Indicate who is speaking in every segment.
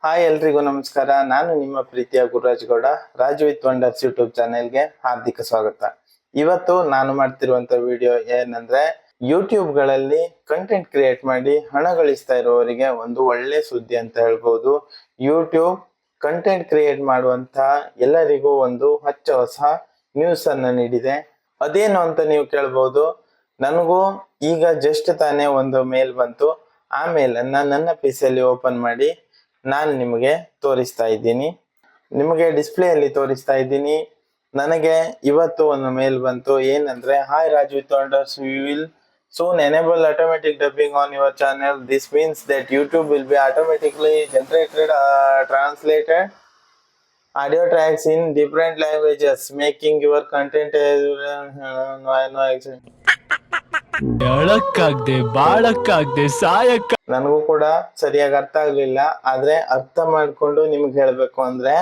Speaker 1: Hi ಎಲ್ರಿಗೂ ನಮಸ್ಕಾರ. ನಾನು ನಿಮ್ಮ ಪ್ರೀತಿಯ Gururaj Gowda. Raju with wonders YouTube ಚಾನೆಲ್ಗೆ ಹಾರ್ದಿಕ ಸ್ವಾಗತ. ಇವತ್ತು ನಾನು ಮಾಡ್ತಿರುವಂತ ವಿಡಿಯೋ ಏನಂದ್ರೆ, ಯೂಟ್ಯೂಬ್ ಗಳಲ್ಲಿ ಕಂಟೆಂಟ್ ಕ್ರಿಯೇಟ್ ಮಾಡಿ ಹಣ ಗಳಿಸ್ತಾ ಇರುವವರಿಗೆ ಒಂದು ಒಳ್ಳೆ ಸುದ್ದಿ ಅಂತ ಹೇಳ್ಬೋದು. ಯೂಟ್ಯೂಬ್ ಕಂಟೆಂಟ್ ಕ್ರಿಯೇಟ್ ಮಾಡುವಂತ ಎಲ್ಲರಿಗೂ ಒಂದು ಹೊಸ ನ್ಯೂಸ್ ಅನ್ನ ನೀಡಿದೆ. ಅದೇನು ಅಂತ ನೀವು ಕೇಳ್ಬಹುದು. ನನಗೂ ಈಗ ಜಸ್ಟ್ ತಾನೇ ಒಂದು ಮೇಲ್ ಬಂತು. ಆ ಮೇಲನ್ನ ನನ್ನ ಪಿಸಿಯಲ್ಲಿ ಓಪನ್ ಮಾಡಿ ನಾನು ನಿಮಗೆ ತೋರಿಸ್ತಾ ಇದ್ದೀನಿ. ನಿಮಗೆ ಡಿಸ್ಪ್ಲೇ ಅಲ್ಲಿ ತೋರಿಸ್ತಾ ಇದ್ದೀನಿ. ನನಗೆ ಇವತ್ತು ಒಂದು ಮೇಲ್ ಬಂತು. ಏನಂದ್ರೆ, hi Raju with wonders, we will soon enable automatic dubbing on your channel. This means that YouTube will be automatically generated translated audio tracks in different languages, making your content
Speaker 2: ಬಾಳಕ್ಕಾಗ್ದೆ ಸಾಯಕ್ಕ.
Speaker 1: ನನಗೂ ಕೂಡ ಸರಿಯಾಗಿ ಅರ್ಥ ಆಗ್ಲಿಲ್ಲ. ಆದ್ರೆ ಅರ್ಥ ಮಾಡ್ಕೊಂಡು ನಿಮ್ಗೆ ಹೇಳ್ಬೇಕು ಅಂದ್ರೆ,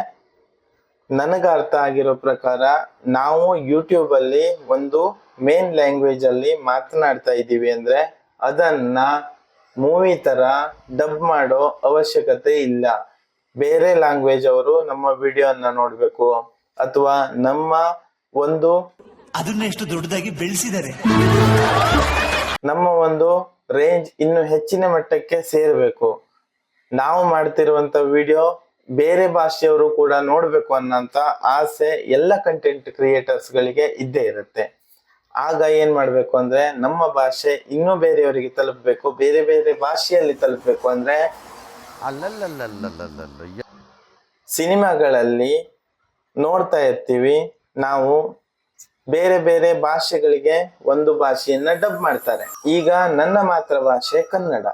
Speaker 1: ನನಗ ಅರ್ಥ ಆಗಿರೋ ಪ್ರಕಾರ ನಾವು ಯೂಟ್ಯೂಬ್ ಅಲ್ಲಿ ಒಂದು ಮೇನ್ ಲ್ಯಾಂಗ್ವೇಜ್ ಅಲ್ಲಿ ಮಾತನಾಡ್ತಾ ಇದ್ದೀವಿ ಅಂದ್ರೆ ಅದನ್ನ ಮೂವಿ ತರ ಡಬ್ ಮಾಡೋ ಅವಶ್ಯಕತೆ ಇಲ್ಲ. ಬೇರೆ ಲ್ಯಾಂಗ್ವೇಜ್ ಅವರು ನಮ್ಮ ವಿಡಿಯೋನ ನೋಡ್ಬೇಕು ಅಥವಾ ನಮ್ಮ ಒಂದು
Speaker 3: ಅದನ್ನ ಎಷ್ಟು ದೊಡ್ಡದಾಗಿ ಬೆಳೆಸಿದ್ದಾರೆ,
Speaker 1: ನಮ್ಮ ಒಂದು ರೇಂಜ್ ಇನ್ನು ಹೆಚ್ಚಿನ ಮಟ್ಟಕ್ಕೆ ಸೇರ್ಬೇಕು. ನಾವು ಮಾಡ್ತಿರುವಂತ ವಿಡಿಯೋ ಬೇರೆ ಭಾಷೆಯವರು ಕೂಡ ನೋಡ್ಬೇಕು ಅನ್ನೋಂತ ಆಸೆ ಎಲ್ಲ ಕಂಟೆಂಟ್ ಕ್ರಿಯೇಟರ್ಸ್ ಗಳಿಗೆ ಇದ್ದೇ ಇರುತ್ತೆ. ಆಗ ಏನ್ ಮಾಡ್ಬೇಕು ಅಂದ್ರೆ, ನಮ್ಮ ಭಾಷೆ ಇನ್ನೂ ಬೇರೆಯವರಿಗೆ ತಲುಪಬೇಕು. ಬೇರೆ ಬೇರೆ ಭಾಷೆಯಲ್ಲಿ ತಲುಪಬೇಕು ಅಂದ್ರೆ ಸಿನಿಮಾಗಳಲ್ಲಿ ನೋಡ್ತಾ ಇರ್ತೀವಿ ನಾವು, ಬೇರೆ ಬೇರೆ ಭಾಷೆಗಳಿಗೆ ಒಂದು ಭಾಷೆಯನ್ನ ಡಬ್ ಮಾಡ್ತಾರೆ. ಈಗ ನನ್ನ ಮಾತೃ ಭಾಷೆ ಕನ್ನಡ.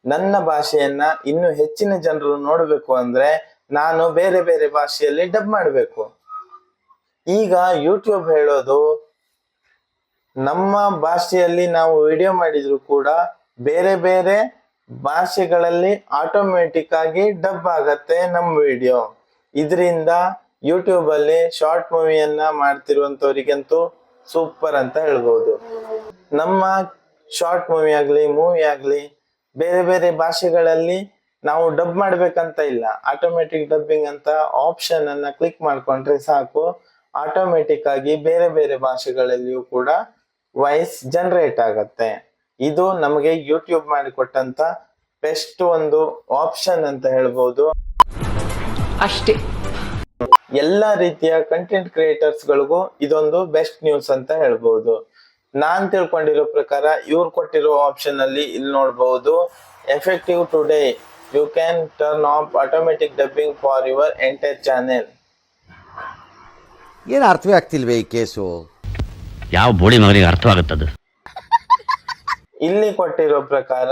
Speaker 1: ನನ್ನ ಭಾಷೆಯನ್ನ ಇನ್ನು ಹೆಚ್ಚಿನ ಜನರು ನೋಡ್ಬೇಕು ಅಂದ್ರೆ ನಾನು ಬೇರೆ ಬೇರೆ ಭಾಷೆಯಲ್ಲಿ ಡಬ್ ಮಾಡಬೇಕು. ಈಗ ಯೂಟ್ಯೂಬ್ ಹೇಳೋದು, ನಮ್ಮ ಭಾಷೆಯಲ್ಲಿ ನಾವು ವಿಡಿಯೋ ಮಾಡಿದ್ರು ಕೂಡ ಬೇರೆ ಬೇರೆ ಭಾಷೆಗಳಲ್ಲಿ ಆಟೋಮೆಟಿಕ್ ಆಗಿ ಡಬ್ ಆಗತ್ತೆ ನಮ್ಮ ವಿಡಿಯೋ. ಇದರಿಂದ ಯೂಟ್ಯೂಬ್ ಅಲ್ಲಿ ಶಾರ್ಟ್ ಮೂವಿಯನ್ನ ಮಾಡ್ತಿರುವಂತವ್ರಿಗಂತೂ ಸೂಪರ್ ಅಂತ ಹೇಳ್ಬೋದು. ನಮ್ಮ ಶಾರ್ಟ್ ಮೂವಿ ಆಗ್ಲಿ ಬೇರೆ ಬೇರೆ ಭಾಷೆಗಳಲ್ಲಿ ನಾವು ಡಬ್ ಮಾಡ್ಬೇಕಂತ ಇಲ್ಲ. ಆಟೋಮೆಟಿಕ್ ಡಬ್ಬಿಂಗ್ ಅಂತ ಆಪ್ಷನ್ ಅನ್ನ ಕ್ಲಿಕ್ ಮಾಡ್ಕೊಂಡ್ರೆ ಸಾಕು, ಆಟೋಮೆಟಿಕ್ ಆಗಿ ಬೇರೆ ಬೇರೆ ಭಾಷೆಗಳಲ್ಲಿಯೂ ಕೂಡ ವಾಯ್ಸ್ ಜನರೇಟ್ ಆಗತ್ತೆ. ಇದು ನಮಗೆ ಯೂಟ್ಯೂಬ್ ಮಾಡಿಕೊಟ್ಟಂತ ಬೆಸ್ಟ್ ಒಂದು ಆಪ್ಷನ್ ಅಂತ ಹೇಳ್ಬೋದು.
Speaker 4: ಅಷ್ಟೇ.
Speaker 1: ಎಲ್ಲಾ ರೀತಿಯ ಕಂಟೆಂಟ್ ಕ್ರಿಯೇಟರ್ಸ್ ಗಳಿಗೂ ಇದೊಂದು ಬೆಸ್ಟ್ ನ್ಯೂಸ್ ಅಂತ ಹೇಳ್ಬಹುದು. ನಾನ್ ತಿಳ್ಕೊಂಡಿರೋ ಪ್ರಕಾರ ಇವ್ರು ಕೊಟ್ಟಿರೋ ಆಪ್ಷನ್ ಅಲ್ಲಿ ಇಲ್ಲಿ ನೋಡಬಹುದು, effective today you can turn off automatic dubbing for your entire channel.
Speaker 5: ಏನು ಅರ್ಥವೇ ಆಗ್ತಿಲ್ವೇ ಈ ಕೇಸು?
Speaker 2: ಯಾವ ಬೋಳಿ ಮಗನಿಗೆ ಅರ್ಥವಾಗುತ್ತದೆ?
Speaker 1: ಇಲ್ಲಿ ಕೊಟ್ಟಿರೋ ಪ್ರಕಾರ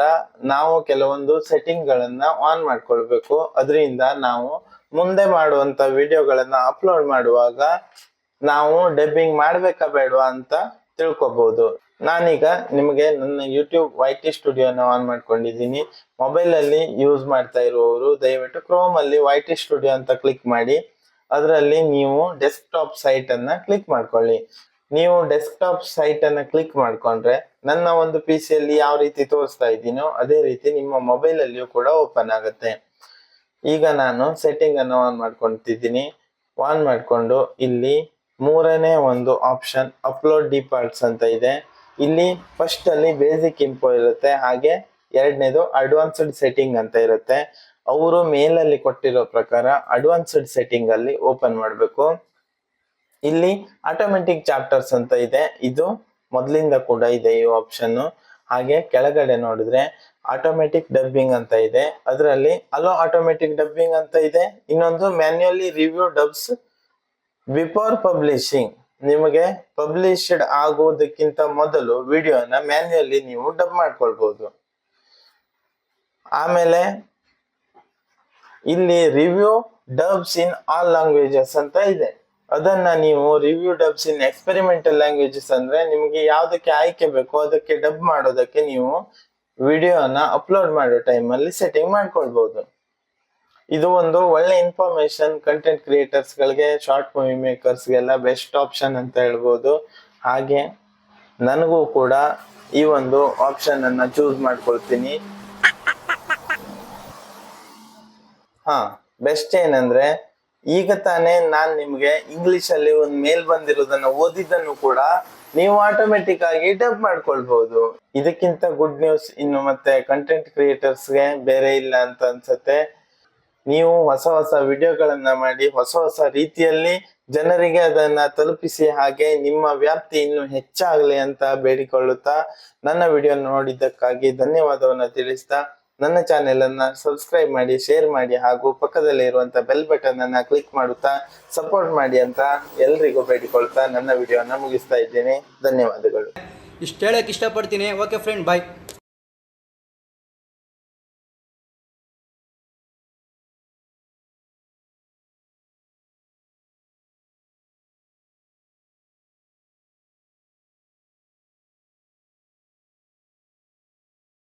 Speaker 1: ನಾವು ಕೆಲವೊಂದು ಸೆಟ್ಟಿಂಗ್ ಗಳನ್ನ ಆನ್ ಮಾಡ್ಕೊಳ್ಬೇಕು. ಅದರಿಂದ ನಾವು ಮುಂದೆ ಮಾಡುವಂತ ವಿಡಿಯೋಗಳನ್ನ ಅಪ್ಲೋಡ್ ಮಾಡುವಾಗ ನಾವು ಡಬ್ಬಿಂಗ್ ಮಾಡ್ಬೇಕಾ ಬೇಡವಾ ಅಂತ ತಿಳ್ಕೊಬಹುದು. ನಾನೀಗ ನಿಮಗೆ ನನ್ನ ಯೂಟ್ಯೂಬ್ YT ಸ್ಟುಡಿಯೋನ ಆನ್ ಮಾಡ್ಕೊಂಡಿದ್ದೀನಿ. ಮೊಬೈಲ್ ಅಲ್ಲಿ ಯೂಸ್ ಮಾಡ್ತಾ ಇರುವವರು ದಯವಿಟ್ಟು ಕ್ರೋಮ್ ಅಲ್ಲಿ YT ಸ್ಟುಡಿಯೋ ಅಂತ ಕ್ಲಿಕ್ ಮಾಡಿ ಅದರಲ್ಲಿ ನೀವು ಡೆಸ್ಕ್ಟಾಪ್ ಸೈಟ್ ಅನ್ನ ಕ್ಲಿಕ್ ಮಾಡ್ಕೊಳ್ಳಿ. ನೀವು ಡೆಸ್ಕ್ಟಾಪ್ ಸೈಟ್ ಅನ್ನ ಕ್ಲಿಕ್ ಮಾಡ್ಕೊಂಡ್ರೆ ನನ್ನ ಒಂದು PC-ಯಲ್ಲಿ ಯಾವ ರೀತಿ ತೋರಿಸ್ತಾ ಇದ್ದೀನೋ ಅದೇ ರೀತಿ ನಿಮ್ಮ ಮೊಬೈಲ್ ಅಲ್ಲಿಯೂ ಕೂಡ ಓಪನ್ ಆಗುತ್ತೆ. ಈಗ ನಾನು ಸೆಟ್ಟಿಂಗ್ ಅನ್ನು ಆನ್ ಮಾಡ್ಕೊತಿದ್ದೀನಿ. ಆನ್ ಮಾಡ್ಕೊಂಡು ಇಲ್ಲಿ ಮೂರನೇ ಒಂದು ಆಪ್ಷನ್ ಅಪ್ಲೋಡ್ ಡಿಫಾಲ್ಟ್ಸ್ ಅಂತ ಇದೆ. ಇಲ್ಲಿ ಫಸ್ಟ್ ಅಲ್ಲಿ ಬೇಸಿಕ್ ಇನ್ಫೋ ಇರುತ್ತೆ, ಹಾಗೆ ಎರಡನೇದು ಅಡ್ವಾನ್ಸ್ಡ್ ಸೆಟ್ಟಿಂಗ್ ಅಂತ ಇರುತ್ತೆ. ಅವರು ಮೇಲಲ್ಲಿ ಕೊಟ್ಟಿರೋ ಪ್ರಕಾರ ಅಡ್ವಾನ್ಸ್ಡ್ ಸೆಟ್ಟಿಂಗ್ ಅಲ್ಲಿ ಓಪನ್ ಮಾಡಬೇಕು. ಇಲ್ಲಿ ಆಟೋಮೆಟಿಕ್ ಚಾಪ್ಟರ್ಸ್ ಅಂತ ಇದೆ, ಇದು ಮೊದಲಿಂದ ಕೂಡ ಇದೆ ಈ ಆಪ್ಷನ್. ಹಾಗೆ ಕೆಳಗಡೆ ನೋಡಿದ್ರೆ ಆಟೋಮೆಟಿಕ್ ಡಬ್ಬಿಂಗ್ ಅಂತ ಇದೆ, ಅದರಲ್ಲಿ ಅಲೋ ಆಟೋಮೆಟಿಕ್ ಡಬ್ಬಿಂಗ್ ಅಂತ ಇದೆ. ಇನ್ನೊಂದು manually review dubs before publishing. ನಿಮಗೆ ಪಬ್ಲಿಷ್ಡ್ ಆಗೋದಕ್ಕಿಂತ ಮೊದಲು ವಿಡಿಯೋನ ಮ್ಯಾನ್ಯುಯಲಿ ನೀವು ಡಬ್ ಮಾಡ್ಕೊಳ್ಬಹುದು. ಆಮೇಲೆ ಇಲ್ಲಿ review dubs in all languages ಅಂತ ಇದೆ. ಅದನ್ನ ನೀವು ರಿವ್ಯೂ ಡಬ್ಸ್ ಇನ್ ಎಕ್ಸ್ಪೆರಿಮೆಂಟಲ್ ಲ್ಯಾಂಗ್ವೇಜಸ್ ಅಂದ್ರೆ ನಿಮಗೆ ಯಾವ್ದಕ್ಕೆ ಆಯ್ಕೆ ಬೇಕೋ ಅದಕ್ಕೆ ಡಬ್ ಮಾಡೋದಕ್ಕೆ ನೀವು ವಿಡಿಯೋನ ಅಪ್ಲೋಡ್ ಮಾಡೋ ಟೈಮಲ್ಲಿ ಸೆಟ್ಟಿಂಗ್ ಮಾಡ್ಕೊಳ್ಬಹುದು. ಇದು ಒಂದು ಒಳ್ಳೆ ಇನ್ಫಾರ್ಮೇಶನ್ ಕಂಟೆಂಟ್ ಕ್ರಿಯೇಟರ್ಸ್ ಗಳಿಗೆ, ಶಾರ್ಟ್ ಮೂವಿ ಮೇಕರ್ಸ್ಗೆಲ್ಲ ಬೆಸ್ಟ್ ಆಪ್ಷನ್ ಅಂತ ಹೇಳ್ಬೋದು. ಹಾಗೆ ನನಗೂ ಕೂಡ ಈ ಒಂದು ಆಪ್ಷನ್ ಅನ್ನ ಚೂಸ್ ಮಾಡ್ಕೊಳ್ತೀನಿ. ಬೆಸ್ಟ್ ಏನಂದ್ರೆ ಈಗ ತಾನೇ ನಾನ್ ನಿಮ್ಗೆ ಇಂಗ್ಲಿಷ್ ಅಲ್ಲಿ ಒಂದು ಮೇಲ್ ಬಂದಿರೋದನ್ನ ಓದಿದ್ದನ್ನು ಕೂಡ ನೀವು ಆಟೋಮೆಟಿಕ್ ಆಗಿ ಡಬ್ ಮಾಡ್ಕೊಳ್ಬಹುದು. ಇದಕ್ಕಿಂತ ಗುಡ್ ನ್ಯೂಸ್ ಇನ್ನು ಮತ್ತೆ ಕಂಟೆಂಟ್ ಕ್ರಿಯೇಟರ್ಸ್ಗೆ ಬೇರೆ ಇಲ್ಲ ಅಂತ ಅನ್ಸುತ್ತೆ. ನೀವು ಹೊಸ ಹೊಸ ವಿಡಿಯೋಗಳನ್ನ ಮಾಡಿ ಹೊಸ ಹೊಸ ರೀತಿಯಲ್ಲಿ ಜನರಿಗೆ ಅದನ್ನ ತಲುಪಿಸಿ, ಹಾಗೆ ನಿಮ್ಮ ವ್ಯಾಪ್ತಿ ಇನ್ನು ಹೆಚ್ಚಾಗಲಿ ಅಂತ ಬೇಡಿಕೊಳ್ಳುತ್ತಾ ನನ್ನ ವಿಡಿಯೋ ನೋಡಿದ್ದಕ್ಕಾಗಿ ಧನ್ಯವಾದವನ್ನ ತಿಳಿಸ್ತಾ ನನ್ನ ಚಾನೆಲ್ ಅನ್ನ ಸಬ್ಸ್ಕ್ರೈಬ್ ಮಾಡಿ, ಶೇರ್ ಮಾಡಿ ಹಾಗೂ ಪಕ್ಕದಲ್ಲಿ ಇರುವಂತ ಬೆಲ್ ಬಟನ್ ಅನ್ನ ಕ್ಲಿಕ್ ಮಾಡುತ್ತಾ ಸಪೋರ್ಟ್ ಮಾಡಿ ಅಂತ ಎಲ್ರಿಗೂ ಬೇಡಿಕೊಳ್ತಾ ನನ್ನ ವಿಡಿಯೋನ ಮುಗಿಸ್ತಾ ಇದ್ದೀನಿ. ಧನ್ಯವಾದಗಳು.
Speaker 5: ಇಷ್ಟು ಹೇಳಕ್ಕೆ ಇಷ್ಟಪಡ್ತೀನಿ. ಓಕೆ ಫ್ರೆಂಡ್, ಬಾಯ್.